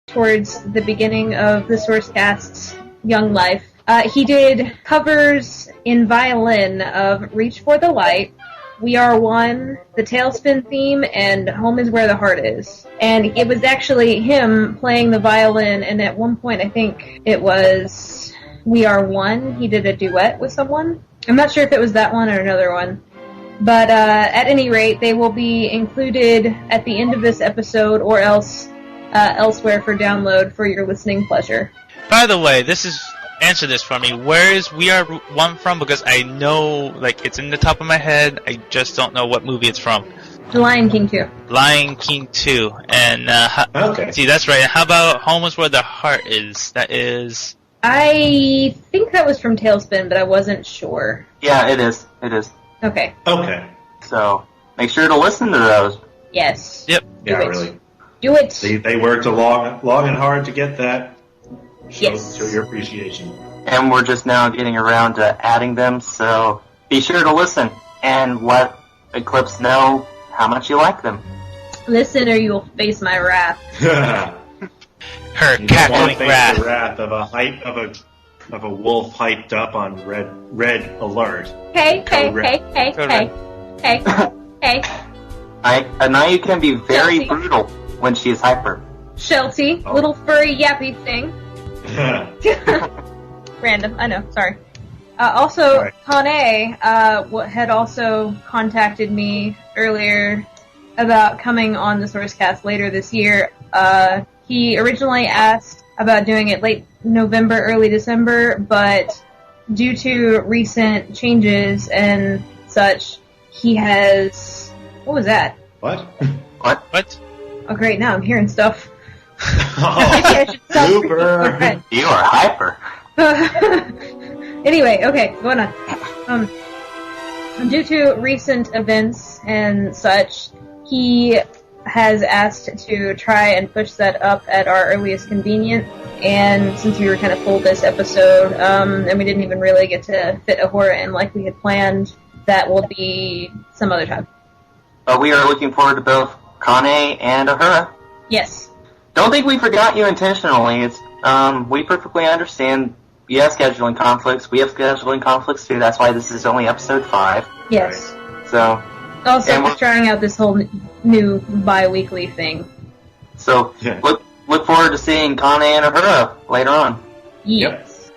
towards the beginning of the Sourcecast's young life. He did covers in violin of Reach for the Light, We Are One, the Tailspin theme, and Home is Where the Heart Is. And it was actually him playing the violin, and at one point I think it was We Are One, he did a duet with someone. I'm not sure if it was that one or another one. But at any rate, they will be included at the end of this episode or else elsewhere for download for your listening pleasure. By the way, answer this for me. Where is We Are One from? Because I know, like, it's in the top of my head. I just don't know what movie it's from. The Lion King 2. Lion King 2. And, okay. See, that's right. How about Home is Where the Heart Is? That is... I think that was from Tailspin, but I wasn't sure. Yeah, it is. It is. Okay. Okay. So, make sure to listen to those. Yes. Yep. Yeah, Do it. really. Do it. They worked long and hard to get that. Yes. Show your appreciation. And we're just now getting around to adding them, so be sure to listen and let Eclipse know how much you like them. Listen or you'll face my wrath. Her cackling wrath. The wrath of a wolf hyped up on red alert. Hey. Anayu can be very Chelsea. brutal when she's hyper. Shelty, Oh. little furry yappy thing. Random, I know, sorry. Also, Right. Kane had also contacted me earlier about coming on the Sourcecast later this year. He originally asked about doing it late November, early December, but due to recent changes and such, he has... What was that? What? What? Oh great, now I'm hearing stuff. Oh, Maybe I should stop super. freaking You are hyper. Anyway, okay, going on. Due to recent events and such, he has asked to try and push that up at our earliest convenience. And since we were kind of full this episode, and we didn't even really get to fit Ahura in like we had planned, that will be some other time. But we are looking forward to both Kane and Ahura. Yes. Don't think we forgot you intentionally. It's we perfectly understand. You have scheduling conflicts. We have scheduling conflicts too. That's why this is only episode 5. Yes. So. Also, And we're trying out this whole new bi-weekly thing. So Yeah. look forward to seeing Kane and Ahura later on. Yes.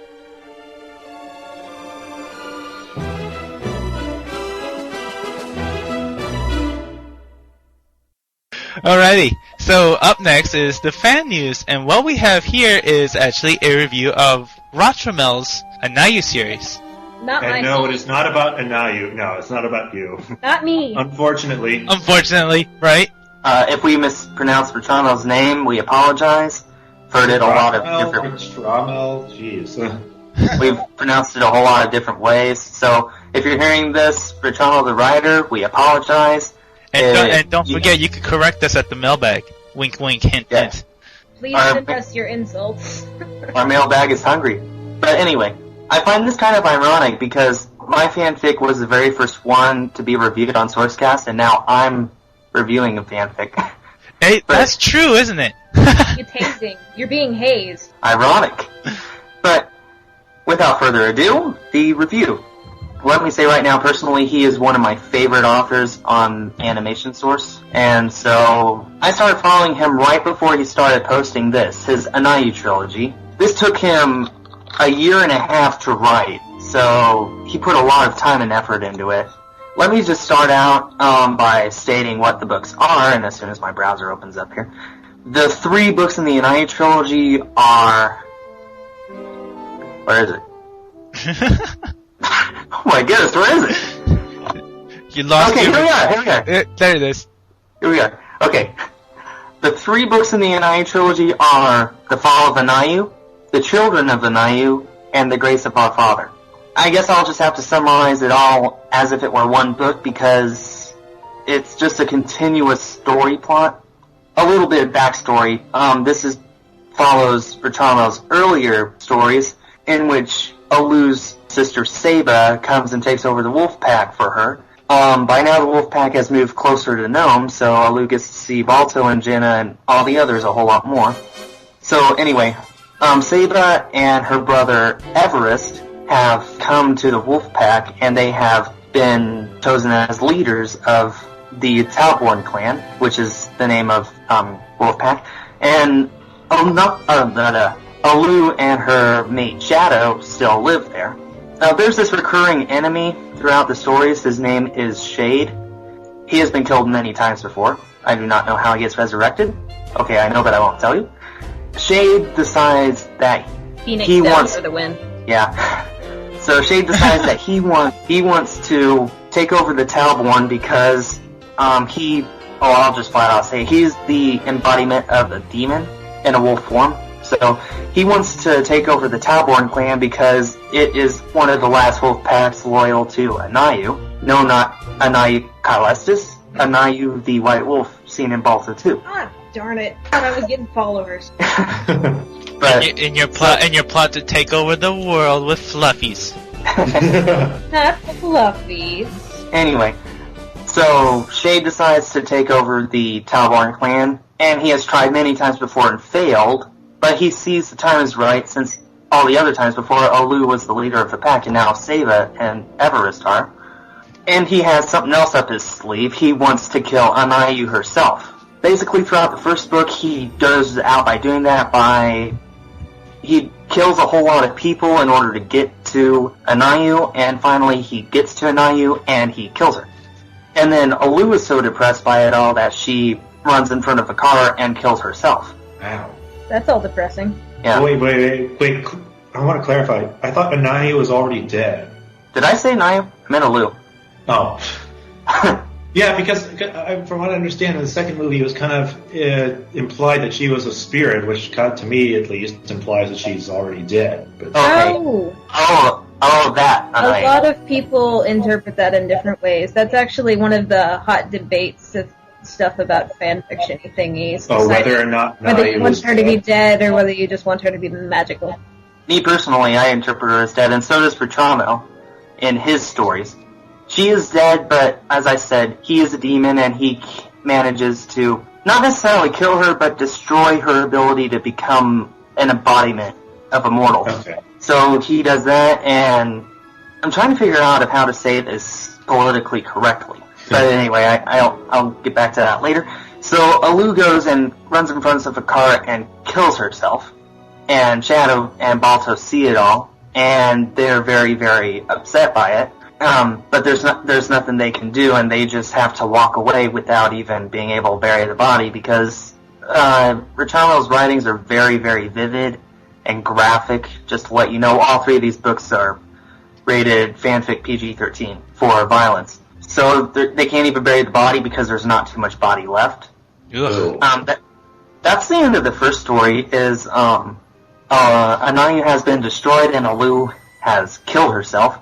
Alrighty, so up next is the fan news, and what we have here is actually a review of Rotramel's Anayu series. Not my And no, fault. it is not about Anayu. No, it's not about you. Not me. Unfortunately. Unfortunately, right? If we mispronounced Bertrano's name, we apologize. Heard it a lot of different. Stramel, jeez. We've pronounced it a whole lot of different ways. So if you're hearing this, Bertrano the writer, we apologize. And don't yeah. forget, you can correct us at the mailbag. Wink, wink, hint, Yeah. hint. Please send us your insults. Our mailbag is hungry. But anyway, I find this kind of ironic because my fanfic was the very first one to be reviewed on Sourcecast, and now I'm reviewing a fanfic. Hey, that's true, isn't it? It's hazing. You're being hazed. Ironic. But without further ado, the review. Let me say right now, personally, he is one of my favorite authors on Animation Source. And so I started following him right before he started posting this, his Anayu trilogy. This took him a year and a half to write, so he put a lot of time and effort into it. Let me just start out by stating what the books are, and as soon as my browser opens up here. The 3 books in the Anayu trilogy are... Where is it? Oh my goodness, where is it? You lost Okay, your... here we are. There it is. Here we are. Okay. The 3 books in the Anayu trilogy are The Fall of Anayu, The Children of Anayu, and The Grace of Our Father. I guess I'll just have to summarize it all as if it were one book because it's just a continuous story plot. A little bit of backstory. This follows Bertrano's earlier stories in which Alu's sister Saba comes and takes over the wolf pack for her. By now the wolf pack has moved closer to Nome, so Alu gets to see Balto and Jenna and all the others a whole lot more. So anyway, Saba and her brother Everest have come to the wolf pack, and they have been chosen as leaders of the Talborn clan, which is the name of wolf pack. And Alu and her mate Shadow still live there. Now, there's this recurring enemy throughout the stories. His name is Shade. He has been killed many times before. I do not know how he gets resurrected. Okay, I know, but I won't tell you. Shade decides that Phoenix he down wants for the win. Yeah. So Shade decides that he wants to take over the Talborn because I'll just flat out say he's the embodiment of a demon in a wolf form. So he wants to take over the Talborn clan because it is one of the last wolf packs loyal to Anayu. No, not Anayu Kylestis. Anayu the White Wolf seen in Balto 2. Ah, darn it. I thought I was getting followers. But in your plot to take over the world with fluffies. Not fluffies. anyway, so Shade decides to take over the Talborn clan, and he has tried many times before and failed, but he sees the time is right since all the other times before Alu was the leader of the pack, and now Saba and Everest are. And he has something else up his sleeve. He wants to kill Anayu herself. Basically, throughout the first book, he does out by doing that he kills a whole lot of people in order to get to Anayu, and finally he gets to Anayu and he kills her. And then Alu is so depressed by it all that she runs in front of a car and kills herself. Wow. That's all depressing. Yeah. Wait. I want to clarify. I thought Anayu was already dead. Did I say Anayu? I meant Alu. Oh. Yeah, because from what I understand, in the second movie, it was kind of implied that she was a spirit, which, to me at least, implies that she's already dead. But Okay. Oh, that. A Anayu. lot of people interpret that in different ways. That's actually one of the hot debates of stuff about fanfiction thingies. whether or not whether Anayu you want was her to be dead. dead or whether you just want her to be magical. Me personally, I interpret her as dead, and so does Bertramo in his stories. She is dead, but as I said, he is a demon, and he manages to not necessarily kill her, but destroy her ability to become an embodiment of a mortal. Okay. So he does that, and I'm trying to figure out how to say this politically correctly. But anyway, I'll get back to that later. So Alu goes and runs in front of a car and kills herself, and Shadow and Balto see it all, and they're very, very upset by it. But there's nothing they can do, and they just have to walk away without even being able to bury the body because Bertramo's writings are very, very vivid and graphic. Just to let you know, all three of these books are rated fanfic PG-13 for violence. So they can't even bury the body because there's not too much body left. Ugh. That's the end of the first story. Is Anayu has been destroyed and Alu has killed herself.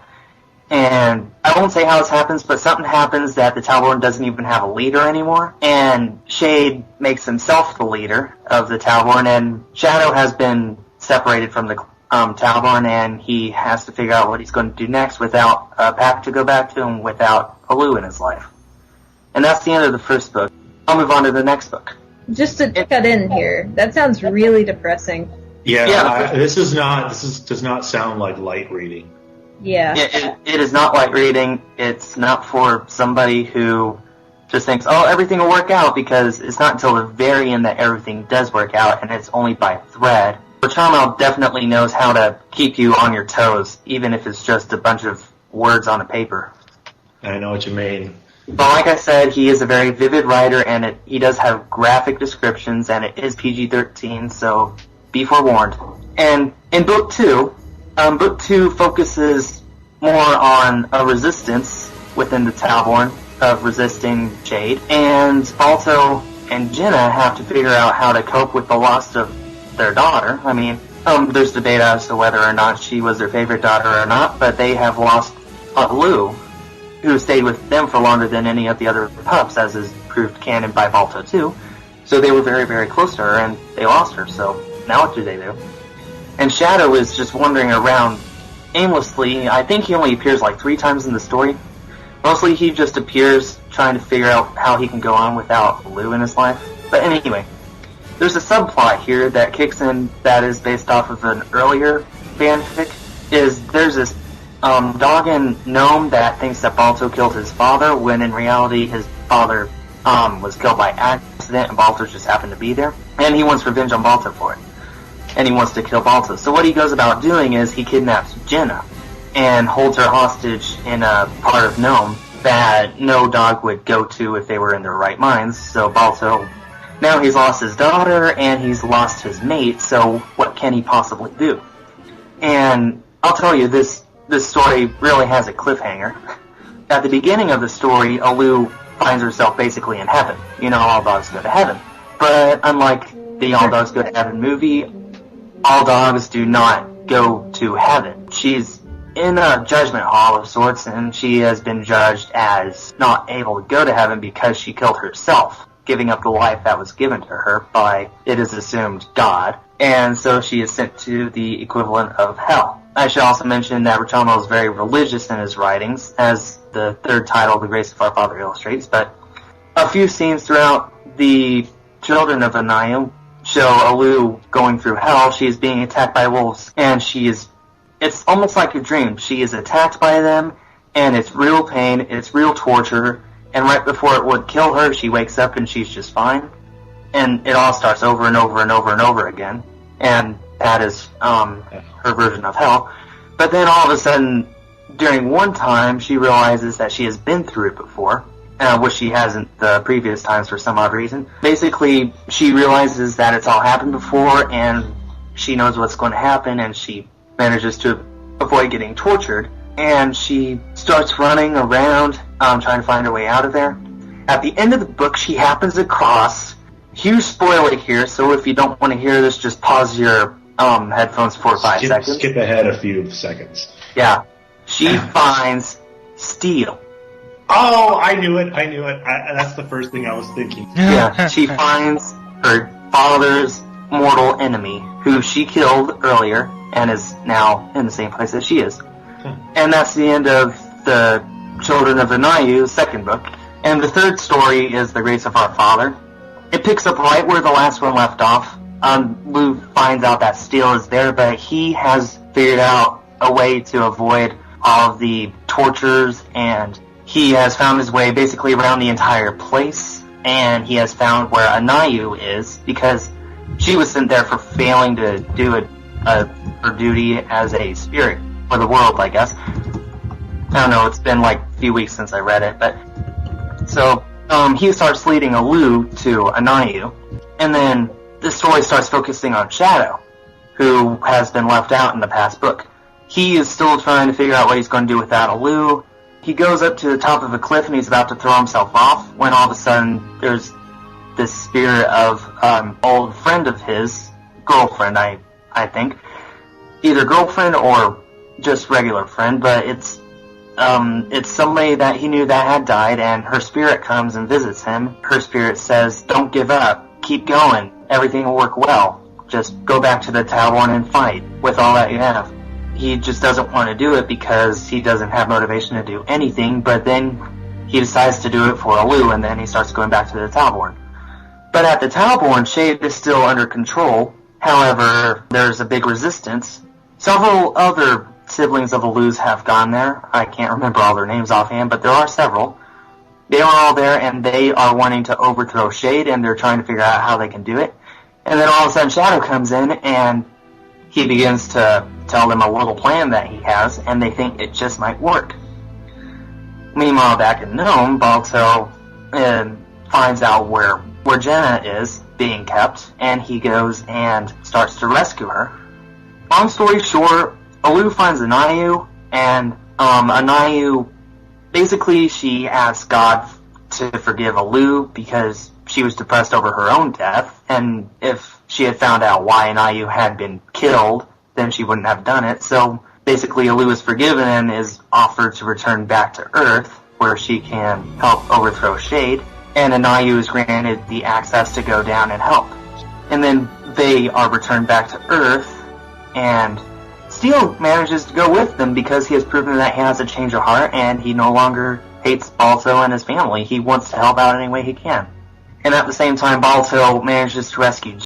And I won't say how this happens, but something happens that the Talborn doesn't even have a leader anymore. And Shade makes himself the leader of the Talborn, and Shadow has been separated from the Talborn, and he has to figure out what he's going to do next without a pack to go back to and without Alu in his life. And that's the end of the first book. I'll move on to the next book. Just to cut in here, that sounds really depressing. Yeah, this does not sound like light reading. Yeah. It is not light reading. It's not for somebody who just thinks, oh, everything will work out, because it's not until the very end that everything does work out, and it's only by thread. Bertramo definitely knows how to keep you on your toes, even if it's just a bunch of words on a paper. I know what you mean. But like I said, he is a very vivid writer, and he does have graphic descriptions, and it is PG-13, so be forewarned. And in Book 2 focuses more on a resistance within the Talborn of resisting Jade, and Balto and Jenna have to figure out how to cope with the loss of their daughter. I mean, there's debate as to whether or not she was their favorite daughter or not, but they have lost Alu, who stayed with them for longer than any of the other pups, as is proved canon by Balto too. So they were very, very close to her, and they lost her, so now what do they do? And Shadow is just wandering around aimlessly. I think he only appears like 3 times in the story. Mostly he just appears trying to figure out how he can go on without Lou in his life. But anyway, there's a subplot here that kicks in that is based off of an earlier fanfic. There's this doggone gnome that thinks that Balto killed his father, when in reality his father was killed by accident and Balto just happened to be there. And he wants revenge on Balto for it. And he wants to kill Balto. So what he goes about doing is he kidnaps Jenna and holds her hostage in a part of Nome that no dog would go to if they were in their right minds. So Balto, now he's lost his daughter and he's lost his mate, so what can he possibly do? And I'll tell you, this story really has a cliffhanger. At the beginning of the story, Alu finds herself basically in heaven. You know, all dogs go to heaven. But unlike the All Dogs Go to Heaven movie, all dogs do not go to heaven. She's in a judgment hall of sorts, and she has been judged as not able to go to heaven because she killed herself, giving up the life that was given to her by, it is assumed, God. And so she is sent to the equivalent of hell. I should also mention that Rachamo is very religious in his writings, as the third title, The Grace of Our Father, illustrates, but a few scenes throughout the Children of Anayu show Alu going through hell. She is being attacked by wolves, and it's almost like a dream. She is attacked by them, and it's real pain, it's real torture, and right before it would kill her, she wakes up and she's just fine. And it all starts over and over and over and over again. And that is her version of hell. But then all of a sudden, during one time, she realizes that she has been through it before, which she hasn't the previous times for some odd reason. Basically, she realizes that it's all happened before, and she knows what's going to happen, and she manages to avoid getting tortured. And she starts running around, trying to find her way out of there. At the end of the book, she happens across, huge spoiler here, so if you don't want to hear this, just pause your headphones for 5 seconds. Skip ahead a few seconds. Yeah. She finds steel. Oh, I knew it. That's the first thing I was thinking. Yeah, she finds her father's mortal enemy, who she killed earlier, and is now in the same place that she is. And that's the end of the Children of Anayu's second book. And the third story is The Grace of Our Father. It picks up right where the last one left off. Lu finds out that steel is there, but he has figured out a way to avoid all of the tortures, and he has found his way basically around the entire place, and he has found where Anayu is, because she was sent there for failing to do her duty as a spirit for the world, I guess. I don't know, it's been like a few weeks since I read it, but so he starts leading Alu to Anayu, and then the story starts focusing on Shadow, who has been left out in the past book. He is still trying to figure out what he's going to do without Alu. He goes up to the top of a cliff and he's about to throw himself off, when all of a sudden there's this spirit of old friend of his, girlfriend, I think, either girlfriend or just regular friend, but it's somebody that he knew that had died, and her spirit comes and visits him. Her spirit says, "Don't give up, keep going, everything will work well. Just go back to the Tavern and fight with all that you have." He just doesn't want to do it because he doesn't have motivation to do anything, but then he decides to do it for Alu, and then he starts going back to the Talborn. But at the Talborn, Shade is still under control. However, there's a big resistance. Several other siblings of Alu's have gone there. I can't remember all their names offhand, but there are several. They are all there, and they are wanting to overthrow Shade, and they're trying to figure out how they can do it. And then all of a sudden Shadow comes in, and he begins to tell them a little plan that he has, and they think it just might work. Meanwhile, back in Nome, Balto finds out where Jenna is being kept, and he goes and starts to rescue her. Long story short, Alu finds Anayu, and Anayu, basically she asks God to forgive Alu because she was depressed over her own death, and if she had found out why Anayu had been killed, then she wouldn't have done it. So basically Alu is forgiven and is offered to return back to Earth, where she can help overthrow Shade, and Anayu is granted the access to go down and help. And then they are returned back to Earth, and Steel manages to go with them because he has proven that he has a change of heart, and he no longer hates Balto and his family. He wants to help out any way he can. And at the same time, Balto manages to rescue